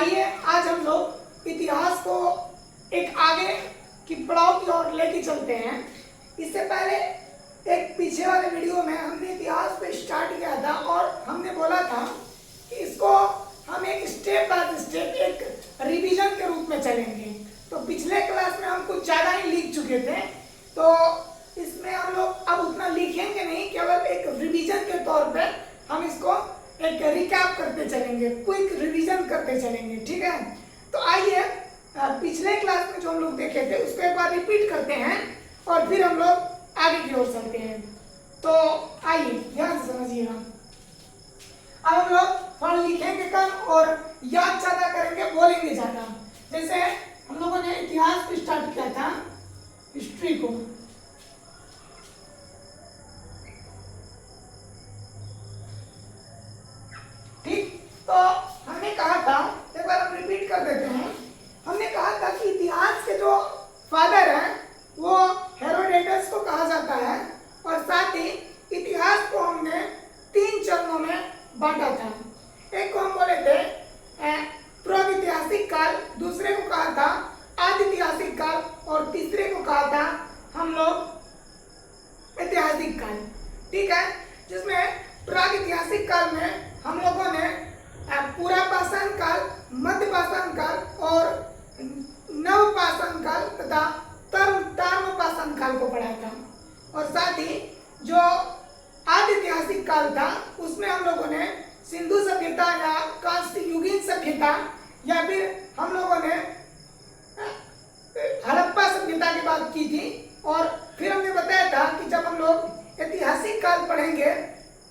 आइए आज हम लोग इतिहास को एक आगे की पड़ाव की ओर लेके चलते हैं। इससे पहले एक पीछे वाले वीडियो में हमने इतिहास पे स्टार्ट किया था और हमने बोला था कि इसको हम एक स्टेप बाय स्टेप एक रिवीजन के रूप में चलेंगे। तो पिछले क्लास में हम कुछ ज़्यादा ही लिख चुके थे, तो इसमें हम लोग अब उतना लिखेंगे नहीं, केवल एक रिवीजन के तौर पे हम इसको एक रिकैप करते चलेंगे, क्विक रिवीजन करते चलेंगे। ठीक है, तो आइए पिछले क्लास में जो हम लोग देखे थे उसको एक बार रिपीट करते हैं और फिर हम लोग आगे की ओर चलते हैं। तो आइए ध्यान से समझिएगा। अब हम लोग पढ़ लिखेंगे कम और याद ज्यादा करेंगे, बोलेंगे ज्यादा। जैसे हम लोगों ने इतिहास को स्टार्ट किया था, हिस्ट्री को। ठीक, तो हमने कहा था, एक बार हम रिपीट कर देते हैं। हमने कहा था कि इतिहास के जो फादर हैं वो हेरोडेटस को कहा जाता है और साथ ही इतिहास को हमने 3 चरणों में बांटा था। एक को हम बोले थे प्रागैतिहासिक काल, दूसरे को कहा था आदिऐतिहासिक काल और तीसरे को कहा था हम लोग ऐतिहासिक काल। ठीक है, जिसमें प्रागैतिहासिक काल में हम लोगों ने पूरा पाषाण काल, मध्य पाषाण काल और नव पाषाण काल तथा ताम्र पाषाण काल को पढ़ा था। और साथ ही जो आदिऐतिहासिक काल था उसमें हम लोगों ने सिंधु सभ्यता या कांस्ययुगीन सभ्यता या फिर हम लोगों ने हड़प्पा सभ्यता की बात की थी। और फिर हमने बताया था कि जब हम लोग ऐतिहासिक काल पढ़ेंगे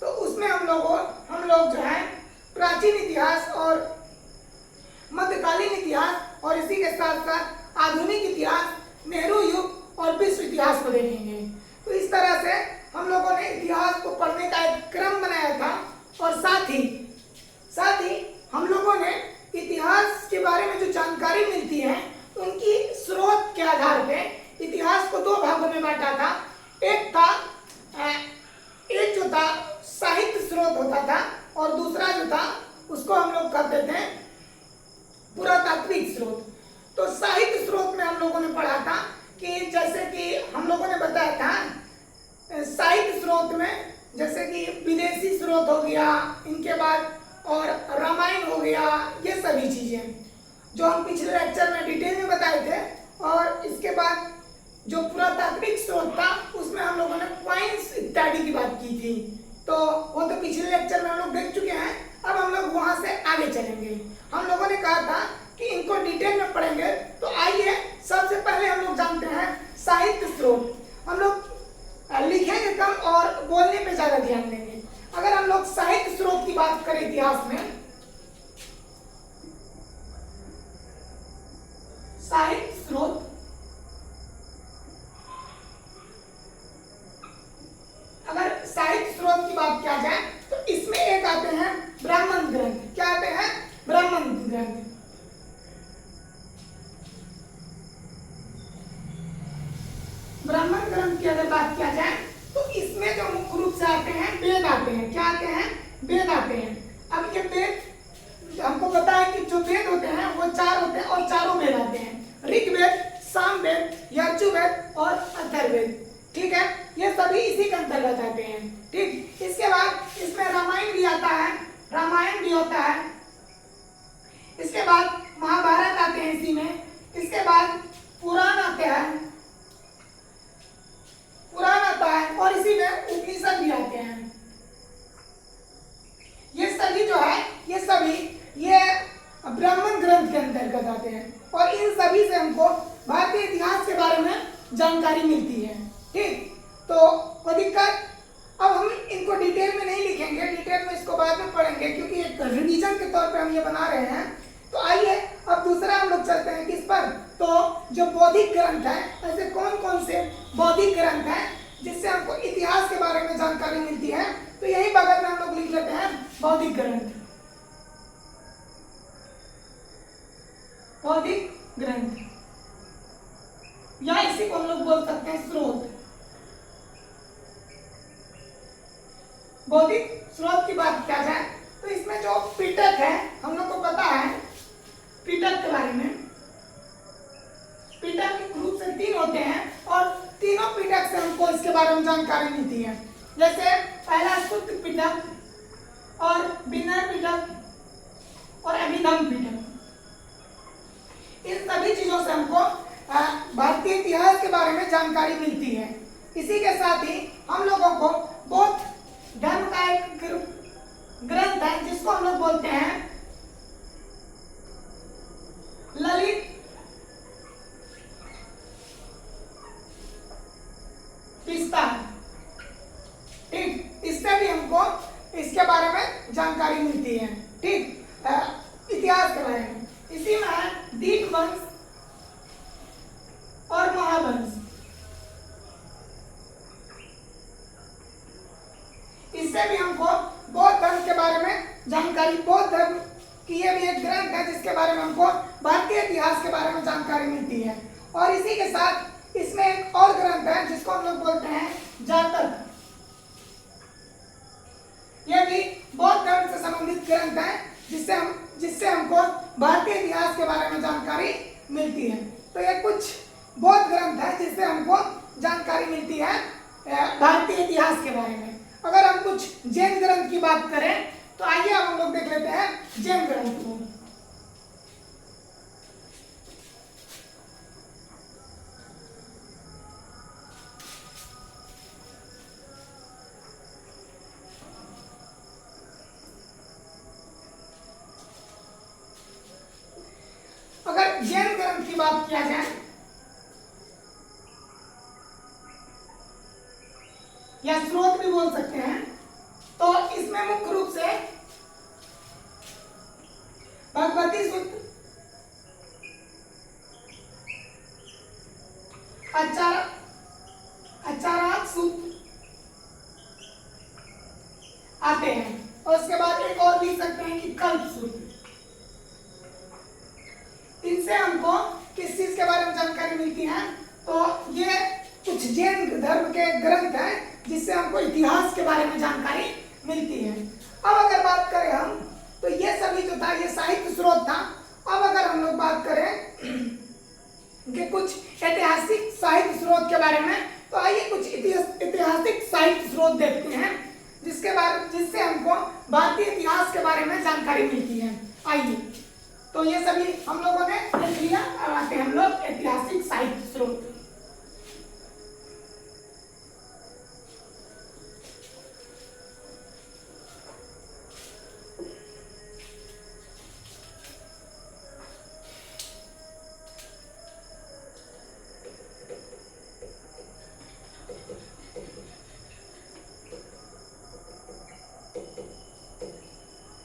तो उसमें हम लोग जो है प्राचीन इतिहास और मध्यकालीन इतिहास और इसी के साथ साथ आधुनिक इतिहास, नेहरू युग और विश्व इतिहास को देखेंगे। तो इस तरह से हम लोगों ने इतिहास को पढ़ने का एक क्रम बनाया था। और साथ ही हम लोगों ने इतिहास के बारे में जो जानकारी मिलती है उनकी स्रोत के आधार पे इतिहास को 2 भागों में बांटा था। एक जो था साहित्य स्रोत होता था और दूसरा जो था उसको हम लोग कहते थे पुरातात्विक स्रोत। तो साहित्य स्रोत में हम लोगों ने पढ़ा था कि जैसे कि हम लोगों ने बताया था साहित्य स्रोत में जैसे कि विदेशी स्रोत हो गया, इनके बाद और रामायण हो गया, ये सभी चीजें जो हम पिछले लेक्चर में डिटेल में बताए थे। और इसके बाद जो पुरातात्विक स्रोत था उसमें हम लोगों ने क्वाइंस इत्यादि की बात की थी। तो वो तो पिछले लेक्चर में हम लोग देख चुके हैं। अब हम लोग वहां से आगे चलेंगे। हम लोगों ने कहा था कि इनको डिटेल में पढ़ेंगे। तो आइए सबसे पहले हम लोग जानते हैं साहित्य स्रोत। हम लोग लिखेंगे कम और बोलने पे ज्यादा ध्यान देंगे। अगर हम लोग साहित्य स्रोत की बात करें इतिहास में, साहित्य स्रोत, अगर साहित्य स्रोत की बात किया जाए तो इसमें एक आते हैं ब्राह्मण ग्रंथ। क्या आते हैं? ब्राह्मण ग्रंथ। ब्राह्मण ग्रंथ की अगर बात किया जाए तो इसमें जो मुख्य रूप से आते हैं वेद आते हैं। क्या आते हैं? वेद आते हैं। अब ये वेद हमको पता है कि जो वेद होते हैं वो 4 होते हैं और चारों वेद आते हैं, ऋग्वेद, सामवेद, यजुर्वेद और अथर्ववेद। ठीक है, ये सभी इसी के अंतर्गत आते हैं। ठीक, इसके बाद इसमें रामायण भी आता है, रामायण भी होता है। इसके बाद महाभारत आते हैं इसी में। इसके बाद पुराण आते हैं, पुराण आता है और इसी में उपनिषद भी आते हैं। ये सभी जो है ये ब्राह्मण ग्रंथ के अंतर्गत आते हैं और इन सभी से हमको भारतीय इतिहास के बारे में जानकारी मिलती है। ठीक, तो कोई दिक्कत? अब हम इनको डिटेल में नहीं लिखेंगे, डिटेल में इसको बाद में पढ़ेंगे क्योंकि एक रिवीजन के तौर पे हम ये बना रहे हैं। तो आइए अब दूसरा हम लोग चलते हैं किस पर? तो जो बौद्धिक ग्रंथ है, ऐसे कौन कौन से बौद्धिक ग्रंथ हैं जिससे हमको इतिहास के बारे में जानकारी मिलती है? तो यही बगल में हम लोग लिख लेते हैं बौद्धिक ग्रंथ। बौद्धिक ग्रंथ या इसी को हम लोग बोल सकते हैं स्रोत। बौद्धिक स्रोत की बात किया जाए तो इसमें जो पिटक है, हम लोग को पता है बारे में जानकारी मिलती है। जैसे पहला शुद्ध पिटक और विनय पिटक और अभिधम पिटक, इन सभी चीजों से हमको भारतीय इतिहास के बारे में जानकारी मिलती है। इसी के साथ ही हम लोगों को बौद्ध धर्म का एक ग्रंथ है जिसको हम लोग बोलते हैं ललित विस्तार। ठीक, इससे भी हमको इसके बारे में जानकारी मिलती है। ठीक, इतिहास के बारे में। इसी में है दीपवंश और महावंश। इससे भी हमको बौद्ध धर्म के बारे में जानकारी, बौद्ध धर्म की ये भी एक ग्रंथ है जिसके बारे में हमको भारतीय इतिहास के बारे में जानकारी मिलती है। और इसी के साथ इसमें एक और ग्रंथ है जिसको हम लोग बोलते हैं जातक। यह भी बौद्ध धर्म से संबंधित ग्रंथ है जिससे हमको भारतीय इतिहास के बारे में जानकारी मिलती है। तो ये कुछ बौद्ध ग्रंथ है जिससे हमको जानकारी मिलती है भारतीय इतिहास के बारे में। अगर हम कुछ जैन ग्रंथ की बात करें तो आइए हम लोग देख लेते हैं जैन ग्रंथ को। अगर जैन ग्रंथ की बात किया जाए या स्रोत भी बोल सकते हैं, तो इसमें मुख्य रूप से भगवती सूत्र, आचार्य सूत्र आते हैं। और उसके बाद एक और लिख सकते हैं कि कल्प सूत्र। इनसे हमको किस चीज के बारे में जानकारी मिलती है? तो ये कुछ जैन धर्म के ग्रंथ हैं जिससे हमको इतिहास के बारे में जानकारी मिलती है। अब अगर बात करें हम, तो ये सभी जो था ये साहित्य स्रोत था। अब अगर हम लोग बात करें कि कुछ ऐतिहासिक साहित्य स्रोत के बारे में, तो आइए कुछ ऐतिहासिक साहित्य स्रोत देखते हैं जिससे हमको भारतीय इतिहास के बारे में जानकारी मिलती है। आइए, तो ये सभी हम लोगों ने देख लिया। अब आते हैं हम लोग ऐतिहासिक साहित्य स्रोत।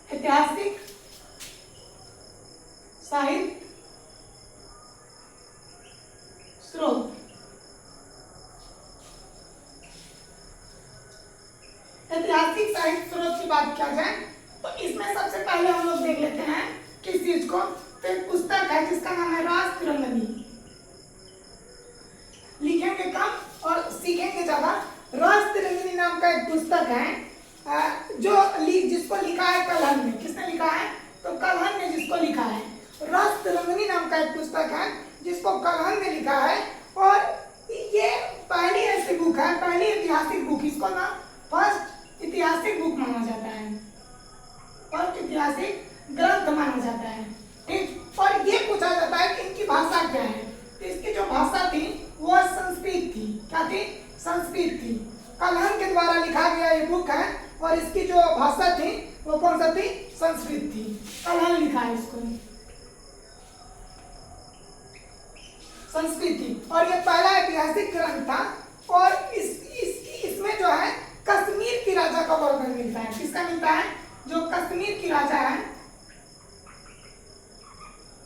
ऐतिहासिक साहित्य स्रोत। ऐतिहासिक साहित्य स्रोत की बात किया जाए तो इसमें सबसे पहले हम लोग देख लेते हैं किस चीज को। तो एक पुस्तक है जिसका नाम है रास तिरंगनी। लिखेंगे कम और सीखेंगे ज्यादा। रास तिरंगनी नाम का एक पुस्तक है जिसको लिखा है कलहन ने। किसने लिखा है? तो कलहन ने जिसको लिखा है। रास तिरंगनी नाम का एक पुस्तक है जिसको कलहन ने लिखा है। और ये पहली ऐसी बुक है, पहली ऐतिहासिक बुक, इसको ना फर्स्ट ऐतिहासिक बुक माना जाता है, फर्स्ट ऐतिहासिक ग्रंथ माना जाता है। ठीक, और ये पूछा जाता है कि इनकी भाषा क्या है। तो इसकी जो भाषा थी वो संस्कृत थी। क्या थी? संस्कृत थी। कलहन के द्वारा लिखा गया ये बुक है और इसकी जो भाषा थी वो कौन सा थी? संस्कृत थी। कलहन लिखा है इसको, संस्कृत थी। और ये पहला ऐतिहासिक ग्रंथ था। और इसमें जो है कश्मीर की राजा का वर्णन मिलता है। किसका मिलता है? जो कश्मीर की राजा है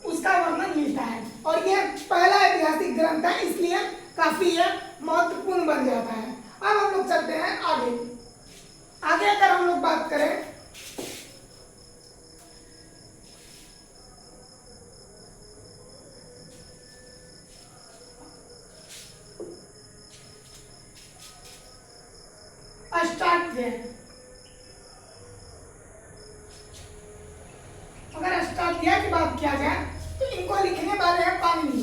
उसका वर्णन मिलता है। और ये पहला ऐतिहासिक ग्रंथ है, इसलिए काफी ये महत्वपूर्ण बन जाता है। अब हम लोग चलते हैं आगे। आगे अगर हम लोग बात करें अष्टाध्याय, अगर अष्टाध्याय की बात किया जाए तो इनको लिखने वाले हैं पाणिनि।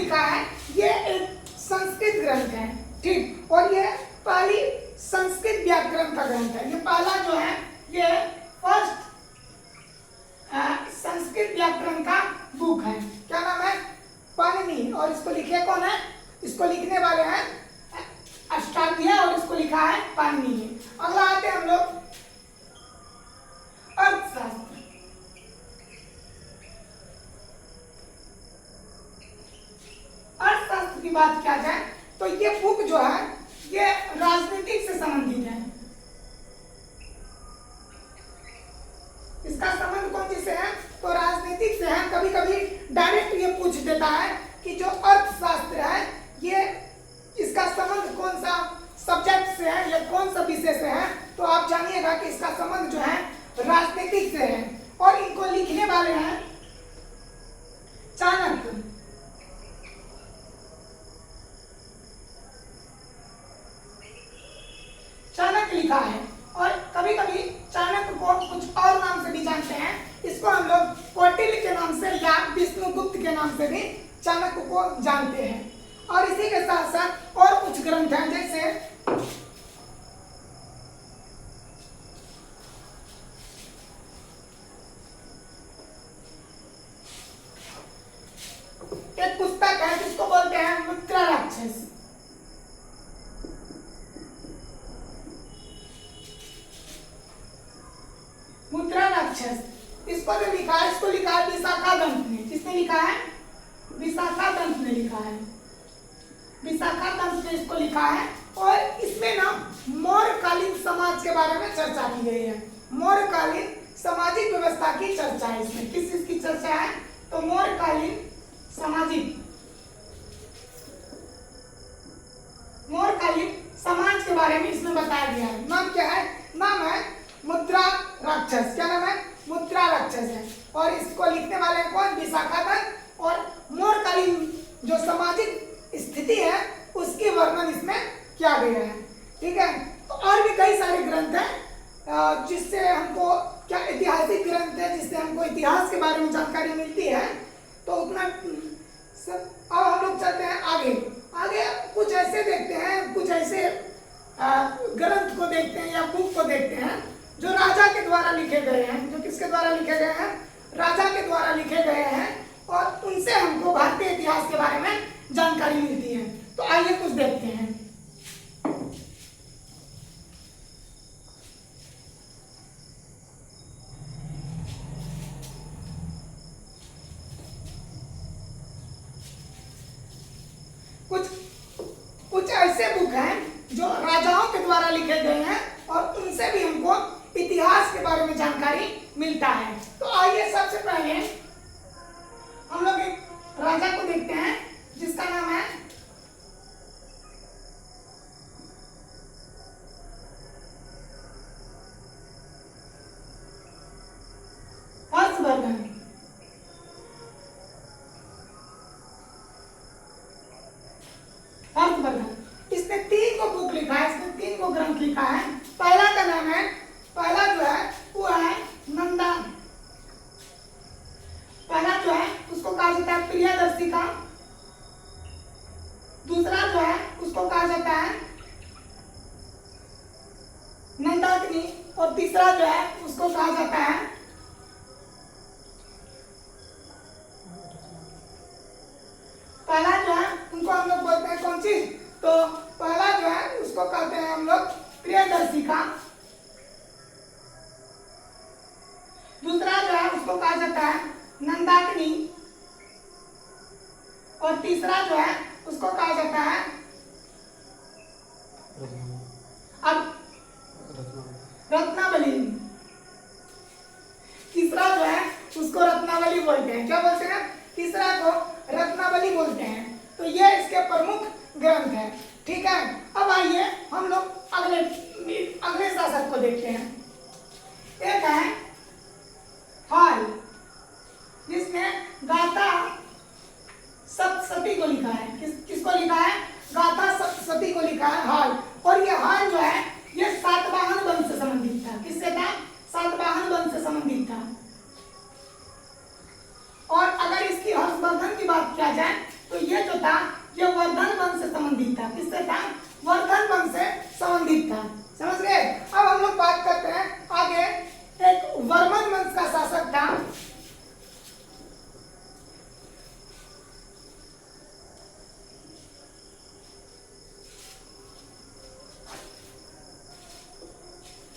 लिखा है ये एक संस्कृत ग्रंथ है, ठीक, और ये पहली संस्कृत व्याकरण का ग्रंथ है। ये पहला जो है ये फर्स्ट संस्कृत व्याकरण का बुक है। क्या नाम है? पाणिनि। और इसको लिखे कौन है? इसको लिखने वाले हैं अष्टाध्यायी और इसको लिखा है पाणिनि ने। अगला आते हैं हम लोग अर्थशास्त्र। अर्थशास्त्र की बात किया जाए तो ये बुक जो है ये राजनीति से संबंधित है। इसका संबंध कौन सी से है? तो राजनीतिक से है। कभी कभी डायरेक्ट ये पूछ देता है कि जो अर्थशास्त्र है ये इसका संबंध कौन सा सब्जेक्ट से है या कौन सा विषय से है, तो आप जानिएगा कि इसका संबंध जो है राजनीतिक से है। और इनको लिखने वाले हैं चाणक्य। चाणक्य लिखा है। और कभी कभी चाणक्य को कुछ और नाम से भी जानते हैं। इसको हम लोग कौटिल्य के नाम से या विष्णुगुप्त के नाम से भी चाणक्य को जानते हैं। और इसी के साथ साथ और कुछ ग्रंथ हैं, जैसे एक पुस्तक है जिसको बोलते हैं मुद्रा राक्षस। मुद्रा राक्षस इसको जो लिखा है, इसको लिखा है विशाखा दंत ने। किसने लिखा है? विशाखा दंत ने लिखा है। विशाखा दंत ने इसको लिखा है। और इसमें ना मौर्यकालीन समाज के बारे में चर्चा की गई है। मौर्यकालीन सामाजिक व्यवस्था की चर्चा है इसमें। किस चीज की चर्चा है? तो मौर्यकालीन समाज के बारे में इसमें बताया गया है। नाम क्या है? नाम है मुद्रा राक्षस। क्या नाम है? मुद्रा राक्षस है। और इसको लिखने वाले हैं कौन? विशाखा दंत। और मौर्यकालीन जो सामाजिक स्थिति है उसकी वर्णन इसमें किया गया है। ठीक है। तो और भी कई सारे ग्रंथ हैं जिससे हमको, क्या ऐतिहासिक ग्रंथ है जिससे हमको इतिहास के बारे में जानकारी मिलती है। तो उतना सब। अब हम लोग चलते हैं आगे। आगे कुछ ऐसे देखते हैं, कुछ ऐसे ग्रंथ को देखते हैं या बुक को देखते हैं जो राजा के द्वारा लिखे गए हैं। जो किसके द्वारा लिखे गए हैं? राजा के द्वारा लिखे गए हैं। और उनसे हमको भारतीय इतिहास के बारे में जानकारी मिलती है। तो आइए कुछ देखते हैं। कुछ ऐसे बुक हैं जो राजाओं के द्वारा लिखे गए हैं और उनसे भी हमको इतिहास के बारे में जानकारी मिलता है। तो आइए सबसे पहले हम लोग एक राजा को देखते हैं जिसका नाम है हर्षवर्धन। हर्षवर्धन इसने 3 को बुक लिखा है, इसने 3 को ग्रंथ लिखा है। पहला का नाम है, पहला जो है वो है नंदा। पहला जो है उसको कहा जाता है प्रियदर्शिका। दूसरा जो है उसको कहा जाता है नंदाग्नि। और तीसरा जो है उसको कहा जाता है पहला जो है उनको हम लोग बोलते हैं कौन चीज? तो पहला जो है उसको कहते हैं हम लोग प्रियदर्शिका। दूसरा जो है उसको कहा जाता है नंदाग्नि। और तीसरा जो है उसको कहा जाता है अब रत्नावली। तीसरा जो है उसको रत्नावली बोलते हैं। क्या बोलते हैं? तीसरा को रत्नावली बोलते हैं। तो ये इसके प्रमुख ग्रंथ है। ठीक है। अब आइए हम लोग अगले शासक को देखते हैं। एक है हाल, जिसने गाथा सप्तशती को लिखा है। किसको लिखा है? गाथा सप्तशती को लिखा है हाल। और ये हाल जो है ये सातवाहन वंश से संबंधित था। किससे था? सातवाहन वंश से संबंधित था। और अगर इसकी हर्षवर्धन की बात किया जाए तो ये जो था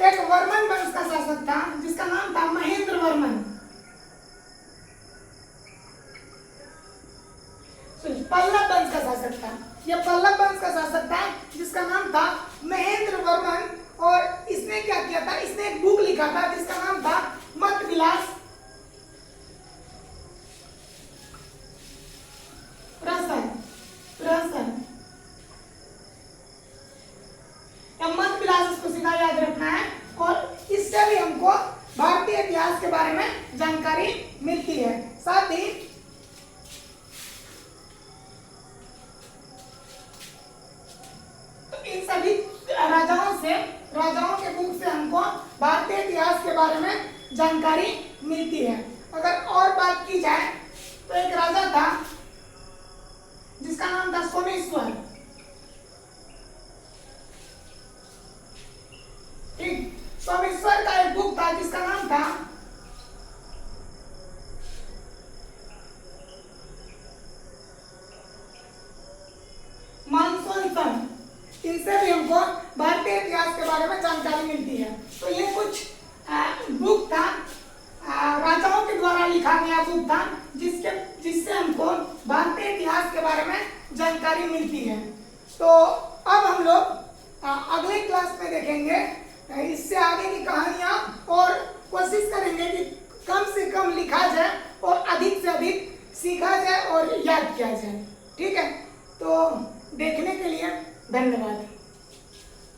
एक वर्मन वंश का शासक था जिसका नाम था महेंद्र वर्मन। पल्लव वंश का शासक था, यह पल्लव वंश का शासक था जिसका नाम था महेंद्र वर्मन। और इसने क्या किया था, इसने एक बुक लिखा था जिसका नाम था मत विलास प्रहसन। मत विलास, इसको सीधा याद रखना है। और इससे भी हमको भारतीय इतिहास के बारे में जानकारी मिलती है। साथ ही तो इन सभी राजाओं के बुक से हमको भारतीय इतिहास के बारे में जानकारी मिलती है। अगर और बात की जाए तो एक राजा था जिसका नाम था सोमेश्वर। ठीक, सोमेश्वर का एक बुक था जिसका नाम था मानसून। इनसे भी हमको भारतीय इतिहास के बारे में जानकारी मिलती है। तो ये कुछ बुक था, राजाओं के द्वारा लिखा गया बुक था जिससे हमको भारतीय इतिहास के बारे में जानकारी मिलती है। तो अब हम लोग अगले क्लास में देखेंगे इससे आगे की कहानियां और कोशिश करेंगे कि कम से कम लिखा जाए और अधिक से अधिक सीखा जाए और याद किया जाए। ठीक है, तो देखने के लिए धन्यवाद।